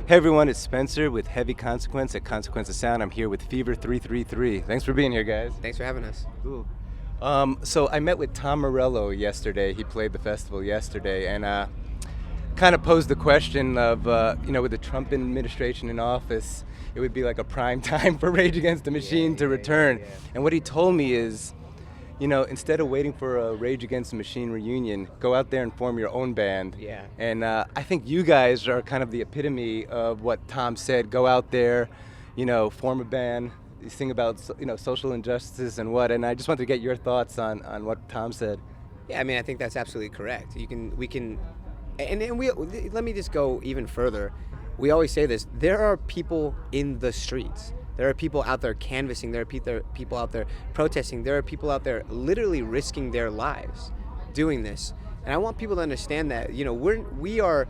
Hey everyone, it's Spencer with Heavy Consequence at Consequence of Sound. I'm here with Fever 333. Thanks for being here, guys. Thanks for having us. Cool. So I met with Tom Morello yesterday. He played the festival yesterday, and kind of posed the question of, with the Trump administration in office, it would be like a prime time for Rage Against the Machine to return. Yeah. And what he told me is, instead of waiting for a Rage Against the Machine reunion, go out there and form your own band. Yeah. And I think you guys are kind of the epitome of what Tom said. Go out there, form a band, sing about, social injustices and what. And I just wanted to get your thoughts on what Tom said. Yeah, I mean, I think that's absolutely correct. Let me just go even further. We always say this: there are people in the streets. There are people out there canvassing. There are people out there protesting. There are people out there literally risking their lives doing this. And I want people to understand that, we are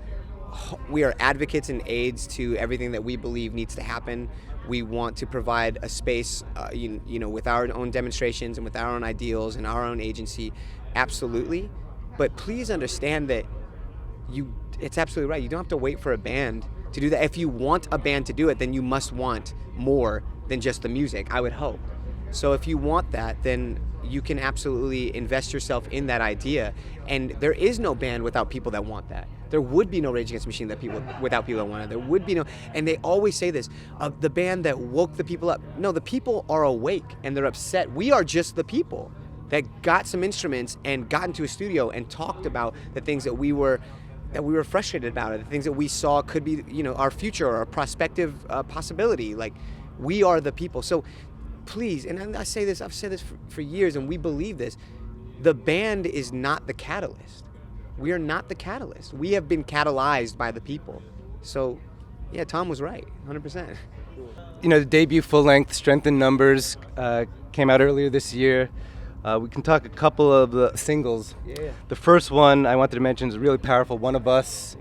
advocates and aides to everything that we believe needs to happen. We want to provide a space, with our own demonstrations and with our own ideals and our own agency, absolutely. But please understand that it's absolutely right. You don't have to wait for a band to do that. If you want a band to do it, then you must want more than just the music, I would hope. So if you want that, then you can absolutely invest yourself in that idea. And there is no band without people that want that. There would be no Rage Against the Machine without people that want it. There would be no, and they always say this, the band that woke the people up. No, the people are awake and they're upset. We are just the people that got some instruments and got into a studio and talked about the things that we were frustrated about, it, the things that we saw could be, our future or a prospective possibility. Like, we are the people. So please, and I've said this for years, and we believe this, the band is not the catalyst. We are not the catalyst. We have been catalyzed by the people. So, yeah, Tom was right, 100%. The debut full-length Strength in Numbers came out earlier this year. We can talk a couple of the singles. Yeah. The first one I wanted to mention is really powerful, One of Us.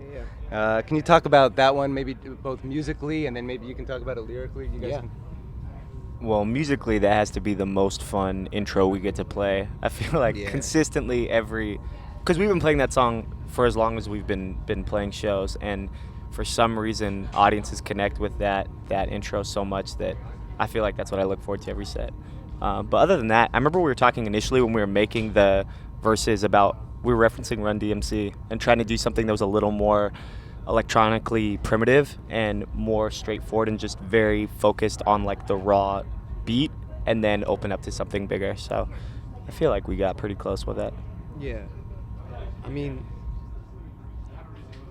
Yeah. Can you talk about that one, maybe both musically, and then maybe you can talk about it lyrically? You guys can... Well, musically, that has to be the most fun intro we get to play. I feel like consistently because we've been playing that song for as long as we've been playing shows, and for some reason, audiences connect with that intro so much that I feel like that's what I look forward to every set. But other than that, I remember we were talking initially when we were making the verses about, we were referencing Run DMC and trying to do something that was a little more electronically primitive and more straightforward and just very focused on like the raw beat and then open up to something bigger. So I feel like we got pretty close with that. Yeah. I mean,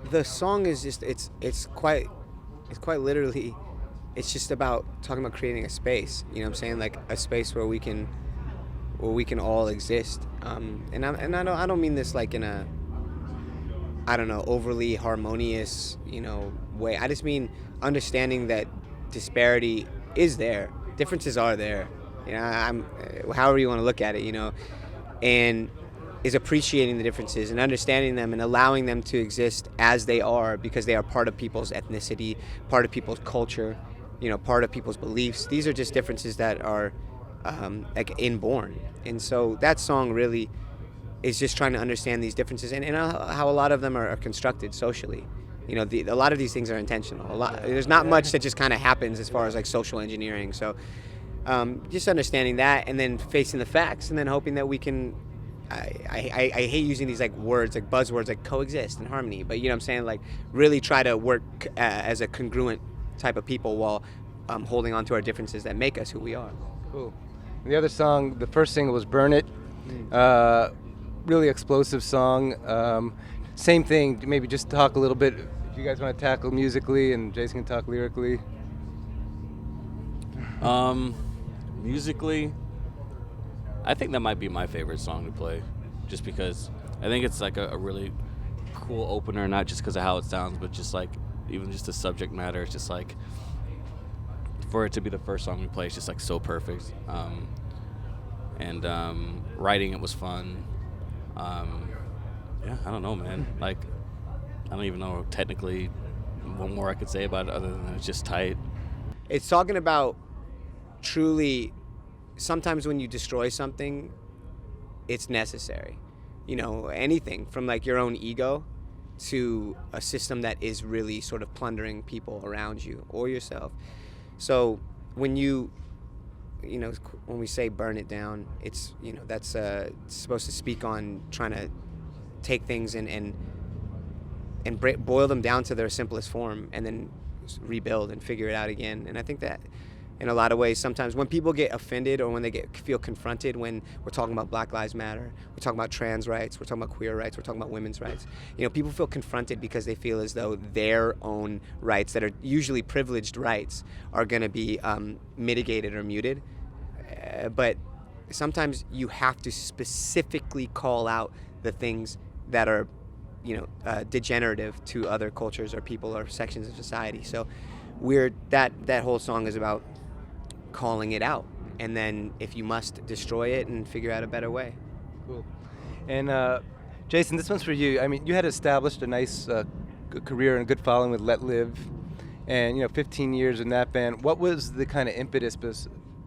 the song is just, it's quite literally, it's just about talking about creating a space, you know what I'm saying? Like a space where we can all exist. And I don't mean this like in a, overly harmonious, way. I just mean understanding that disparity is there. Differences are there. However you want to look at it, and is appreciating the differences and understanding them and allowing them to exist as they are, because they are part of people's ethnicity, part of people's culture, part of people's beliefs. These are just differences that are like inborn. And so that song really is just trying to understand these differences and how a lot of them are constructed socially. A lot of these things are intentional. There's not much that just kind of happens as far as like social engineering. So just understanding that and then facing the facts and then hoping that we can, I hate using these like words, like buzzwords, like coexist and harmony, but I'm saying, like really try to work as a congruent type of people while holding on to our differences that make us who we are. Cool. And the other song, the first single was Burn It. Really explosive song. Same thing, maybe just talk a little bit, if you guys want to tackle musically and Jason can talk lyrically. Musically, I think that might be my favorite song to play, just because I think it's like a really cool opener, not just because of how it sounds, but just like even just the subject matter. It's just like, for it to be the first song we play, it's just like so perfect. And writing it was fun. I don't know, man. Like, I don't even know technically what more I could say about it other than it's just tight. It's talking about truly, sometimes when you destroy something, it's necessary. Anything from like your own ego to a system that is really sort of plundering people around you or yourself. So when when we say burn it down, it's, that's supposed to speak on trying to take things and boil them down to their simplest form and then rebuild and figure it out again. And I think that in a lot of ways, sometimes when people get offended or when they feel confronted when we're talking about Black Lives Matter, we're talking about trans rights, we're talking about queer rights, we're talking about women's rights, people feel confronted because they feel as though their own rights that are usually privileged rights are going to be mitigated or muted. But sometimes you have to specifically call out the things that are degenerative to other cultures or people or sections of society. So that whole song is about calling it out, and then if you must, destroy it and figure out a better way. Cool. And Jason, this one's for you. I mean, you had established a nice career and a good following with Let Live, and 15 years in that band. What was the kind of impetus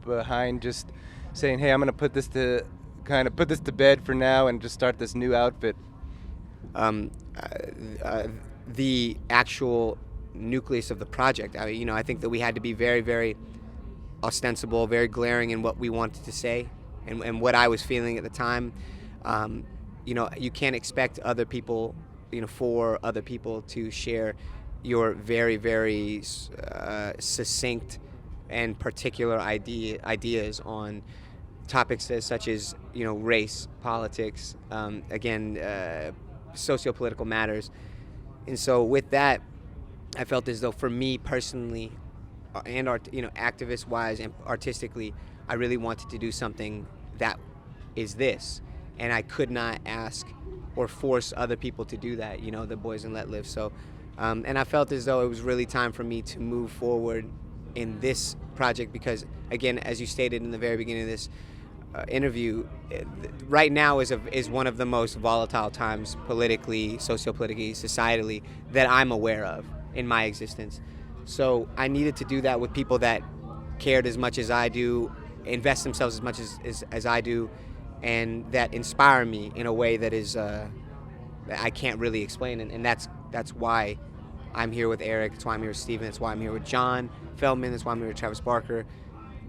behind just saying, hey, I'm going to put this to bed for now and just start this new outfit? The actual nucleus of the project. I think that we had to be very, very ostensible, very glaring in what we wanted to say and what I was feeling at the time. You can't expect other people, for other people to share your very, very succinct and particular ideas on topics such as, race, politics, socio-political matters. And so with that, I felt as though for me personally, and activist-wise and artistically, I really wanted to do something that is this, and I could not ask or force other people to do that. The boys in Let Live. So, and I felt as though it was really time for me to move forward in this project because, again, as you stated in the very beginning of this interview, right now is one of the most volatile times politically, sociopolitically, societally that I'm aware of in my existence. So I needed to do that with people that cared as much as I do, invest themselves as much as I do, and that inspire me in a way that is that I can't really explain. And that's why I'm here with Eric. That's why I'm here with Steven. That's why I'm here with John Feldman. That's why I'm here with Travis Barker.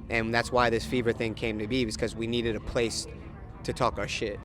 And that's why this Fever thing came to be, because we needed a place to talk our shit.